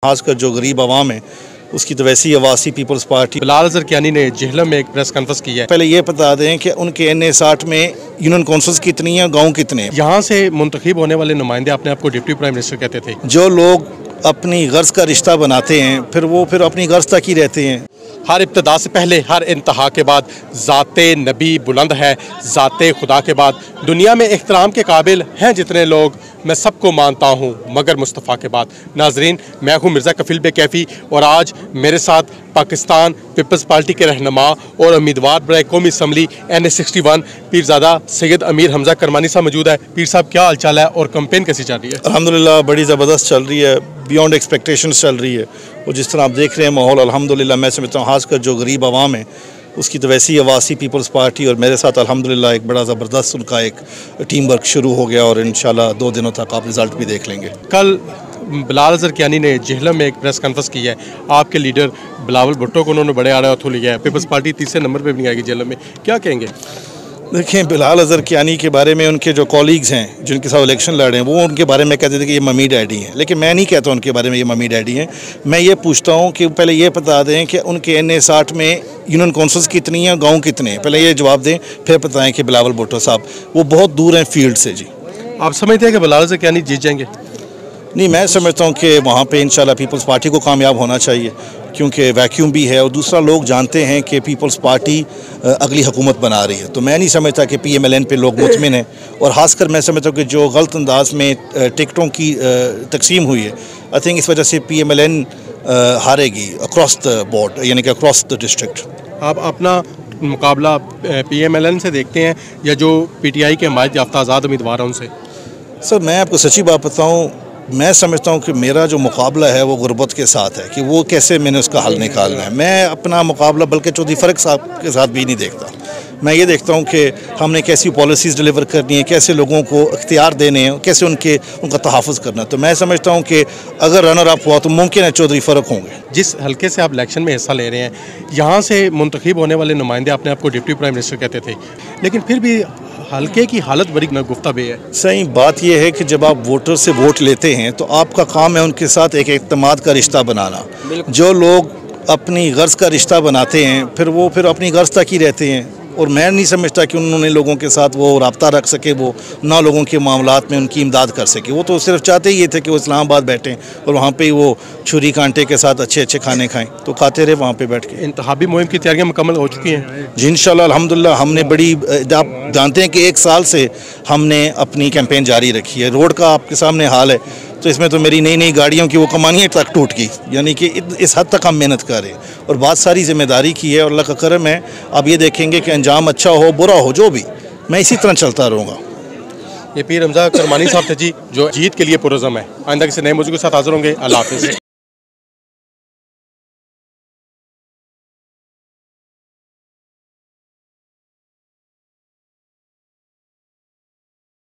खासकर जो गरीब आवाम है उसकी तो वैसी आवासी पीपल्स पार्टी। बिलाल अजहर कियानी ने जेहलम में एक प्रेस कॉन्फ्रेंस की है। पहले ये बता दें कि उनके NA 60 में यूनियन काउंसिल्स कितनी हैं, गांव कितने हैं। यहाँ से मुंतखब होने वाले नुमाइंदे अपने आप को डिप्टी प्राइम मिनिस्टर कहते थे। जो लोग अपनी गर्ज का रिश्ता बनाते हैं फिर अपनी गर्ज तक ही रहते हैं। हर इब्तदा से पहले हर इंतहा के बाद ज़ाते नबी बुलंद है, ज़ाते खुदा के बाद दुनिया में एहतराम के काबिल हैं जितने लोग, मैं सबको मानता हूँ मगर मुस्तफ़ा के बाद। नाजरीन, मैं हूँ मिर्ज़ा कफील बे कैफ़ी और आज मेरे साथ पाकिस्तान पीपल्स पार्टी के रहनुमा और उम्मीदवार बराए कौमी असम्बली NA 61 पीरज़ादा सैयद अमीर हमज़ा करमानी साहब मौजूद है। पीर साहब, क्या हाल चाल है और कैंपेन कैसी चल रही है? अल्हम्दुलिल्लाह बड़ी ज़बरदस्त चल रही है, बियॉन्ड एक्सपेक्टेशंस चल रही है। और जिस तरह आप देख रहे हैं माहौल, अल्हम्दुलिल्लाह मैं समझता हूँ खासकर जो गरीब आवाम है उसकी तो वैसी आवासी पीपल्स पार्टी और मेरे साथ अल्हम्दुलिल्लाह एक बड़ा ज़बरदस्त उनका एक टीम वर्क शुरू हो गया और इंशाल्लाह 2 दिनों तक आप रिज़ल्ट भी देख लेंगे। कल बिलाल अजहर कियानी ने जेहलम में एक प्रेस कॉन्फ्रेंस की है। आपके लीडर बिलावल भुट्टो को उन्होंने बड़े आड़े हाथों लिया है। पीपल्स पार्टी तीसरे नंबर पर भी नहीं आएगी जेहलम में, क्या कहेंगे? देखिए, बिलाल अजहर कियानी के बारे में उनके जो कॉलीग्स हैं जिनके साथ इलेक्शन लड़े हैं वो उनके बारे में कहते थे कि ये मम्मी डैडी हैं, लेकिन मैं नहीं कहता उनके बारे में ये मम्मी डैडी हैं। मैं ये पूछता हूँ कि पहले ये बता दें कि उनके NA 60 में यूनियन काउंसिल्स कितनी हैं, गांव कितने हैं। पहले ये जवाब दें, फिर बताएं कि बिलावल भुट्टो साहब वो बहुत दूर हैं फील्ड से। जी, आप समझते हैं कि बिलाल अजहर कियानी जीत जाएंगे? नहीं, मैं समझता हूँ कि वहाँ पे इंशाल्लाह पीपल्स पार्टी को कामयाब होना चाहिए क्योंकि वैक्यूम भी है और दूसरा लोग जानते हैं कि पीपल्स पार्टी अगली हुकूमत बना रही है। तो मैं नहीं समझता कि PMLN पे लोग मुतमिन हैं और ख़ासकर मैं समझता हूँ कि जो गलत अंदाज में टिकटों की तकसीम हुई है, आई थिंक इस वजह से PMLN हारेगी अक्रॉस द बोर्ड, यानी कि अक्रॉस द डिस्ट्रिक्ट। आप अपना मुकाबला PMLN से देखते हैं या जो PTI के हमायत याफ्ता आज़ाद उम्मीदवार हैं उनसे? सर, मैं आपको सच्ची बात बताऊँ, मैं समझता हूँ कि मेरा जो मुकाबला है वो गुर्बत के साथ है कि वो कैसे मैंने उसका हल निकालना है। मैं अपना मुकाबला बल्कि चौधरी फ़ारूक साहब के साथ भी नहीं देखता। मैं ये देखता हूँ कि हमने कैसी पॉलिसीज़ डिलीवर करनी है, कैसे लोगों को इख्तियार देने हैं, कैसे उनका तहफ़्फ़ुज़ करना है। तो मैं समझता हूँ कि अगर रनर अप हुआ तो मुमकिन है चौधरी फ़ारूक होंगे। जिस हल्के से आप इलेक्शन में हिस्सा ले रहे हैं, यहाँ से मुंतखब होने वाले नुमाइंदे अपने आप को डिप्टी प्राइम मिनिस्टर कहते थे, लेकिन फिर भी हल्के की हालत बड़ी गुफ्ता बे है। सही बात यह है कि जब आप वोटर से वोट लेते हैं तो आपका काम है उनके साथ एक एतमाद का रिश्ता बनाना। जो लोग अपनी गर्ज का रिश्ता बनाते हैं फिर अपनी गर्ज तक ही रहते हैं और मैं नहीं समझता कि उन्होंने लोगों के साथ वो रब्ता रख सके, वो ना लोगों के मामलात में उनकी इमदाद कर सके। वो तो सिर्फ चाहते ही ये थे कि वो इस्लामाबाद बैठें और वहाँ पे वो छुरी कांटे के साथ अच्छे अच्छे खाने खाएं, तो खाते रहे वहाँ पे बैठ के। इंतखाबी मुहिम की तैयारियाँ मुकम्मल हो चुकी हैं जी इंशाल्लाह अल्हम्दुलिल्लाह। हमने बड़ी, आप जानते हैं कि 1 साल से हमने अपनी कैंपेन जारी रखी है। रोड का आपके सामने हाल है, तो इसमें तो मेरी नई नई गाड़ियों की वो कमानियाँ तक टूट गई, यानी कि इस हद तक हम मेहनत कर रहे हैं और बहुत सारी जिम्मेदारी की है और अल्लाह का करम है। अब ये देखेंगे कि अंजाम अच्छा हो बुरा हो जो भी, मैं इसी तरह चलता रहूँगा। ये पीर हमज़ा करमानी साहब थे जी, जो जीत के लिए पुरज़म है। आइंदा किसी नए मौजूद के साथ हाज़िर होंगे। अल्लाह हाफ़िज़।